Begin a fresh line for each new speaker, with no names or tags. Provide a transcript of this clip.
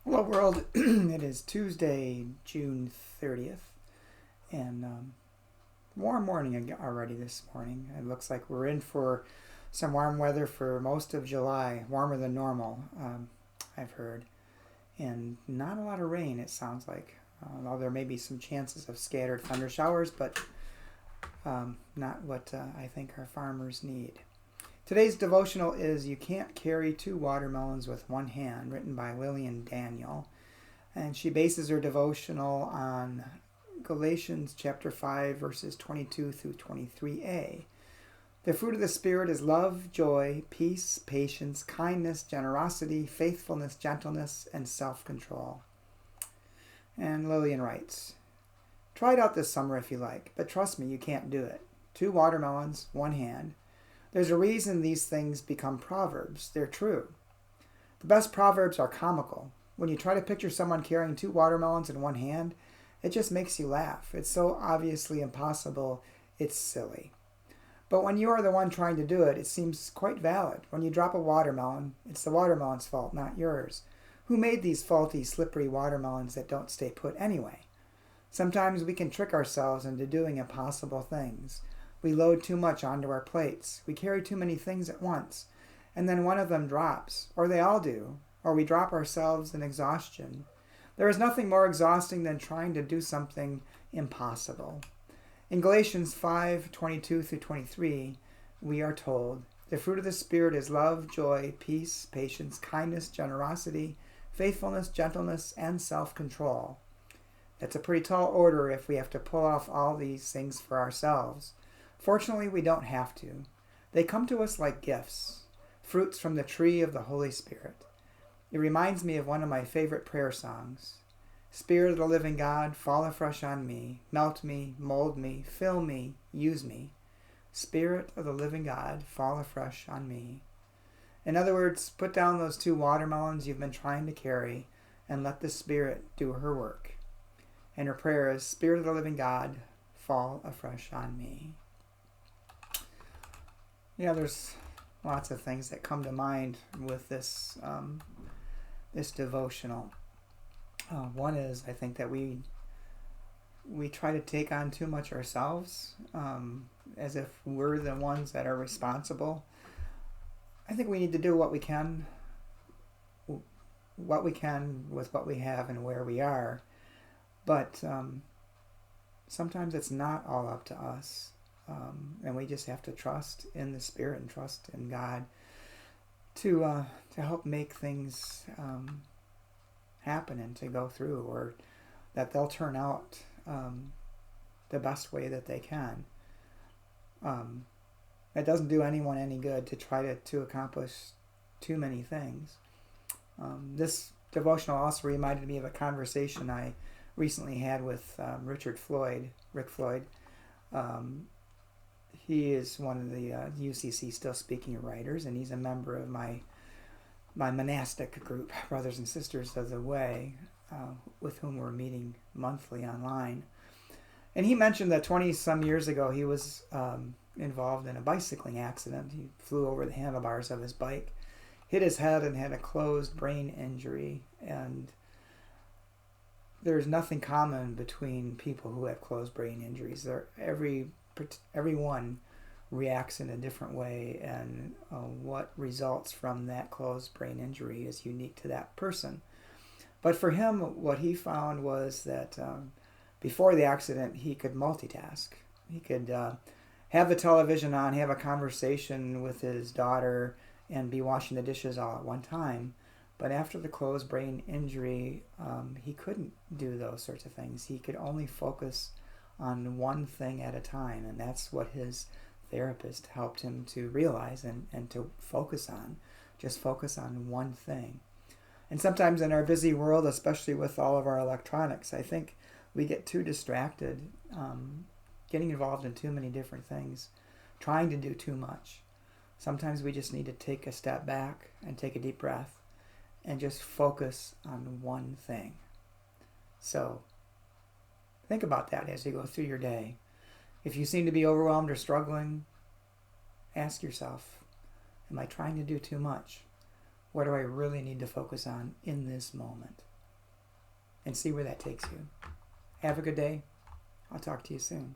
Hello, world. It is Tuesday, June 30th, and warm morning already this morning. It looks like we're in for some warm weather for most of July, warmer than normal, I've heard, and not a lot of rain, it sounds like. Although there may be some chances of scattered thunder showers, but not what I think our farmers need. Today's devotional is You Can't Carry Two Watermelons with One Hand, written by Lillian Daniel. And she bases her devotional on Galatians chapter 5, verses 22 through 23a. The fruit of the Spirit is love, joy, peace, patience, kindness, generosity, faithfulness, gentleness, and self-control. And Lillian writes, try it out this summer if you like, but trust me, you can't do it. Two watermelons, one hand. There's a reason these things become proverbs. They're true. The best proverbs are comical. When you try to picture someone carrying two watermelons in one hand, it just makes you laugh. It's so obviously impossible, it's silly. But when you are the one trying to do it, it seems quite valid. When you drop a watermelon, it's the watermelon's fault, not yours. Who made these faulty, slippery watermelons that don't stay put anyway? Sometimes we can trick ourselves into doing impossible things. We load too much onto our plates. We carry too many things at once. And then one of them drops, or they all do, or we drop ourselves in exhaustion. There is nothing more exhausting than trying to do something impossible. In Galatians 5:22 through 23, we are told, the fruit of the Spirit is love, joy, peace, patience, kindness, generosity, faithfulness, gentleness, and self-control. That's a pretty tall order if we have to pull off all these things for ourselves. Fortunately, we don't have to. They come to us like gifts, fruits from the tree of the Holy Spirit. It reminds me of one of my favorite prayer songs. Spirit of the living God, fall afresh on me, melt me, mold me, fill me, use me. Spirit of the living God, fall afresh on me. In other words, put down those two watermelons you've been trying to carry and let the Spirit do her work. And her prayer is, Spirit of the living God, fall afresh on me. Yeah, there's lots of things that come to mind with this devotional. One is, I think that we try to take on too much ourselves, as if we're the ones that are responsible. I think we need to do what we can with what we have and where we are, but sometimes it's not all up to us. And we just have to trust in the Spirit and trust in God to help make things happen and to go through, or that they'll turn out the best way that they can. It doesn't do anyone any good to try to accomplish too many things. This devotional also reminded me of a conversation I recently had with Rick Floyd. He is one of the UCC Stillspeaking writers, and he's a member of my monastic group, Brothers and Sisters of the Way, with whom we're meeting monthly online. And he mentioned that 20-some years ago he was involved in a bicycling accident. He flew over the handlebars of his bike, hit his head, and had a closed brain injury. And there's nothing common between people who have closed brain injuries. Everyone reacts in a different way, and what results from that closed brain injury is unique to that person. But for him, what he found was that before the accident, he could multitask. He could have the television on, have a conversation with his daughter, and be washing the dishes all at one time. But after the closed brain injury, he couldn't do those sorts of things. He could only focus on one thing at a time, and that's what his therapist helped him to realize and to focus on. Just focus on one thing. And sometimes in our busy world, especially with all of our electronics, I think we get too distracted, getting involved in too many different things, trying to do too much. Sometimes we just need to take a step back and take a deep breath and just focus on one thing. So think about that as you go through your day. If you seem to be overwhelmed or struggling, ask yourself, am I trying to do too much? What do I really need to focus on in this moment? and see where that takes you. Have a good day. I'll talk to you soon.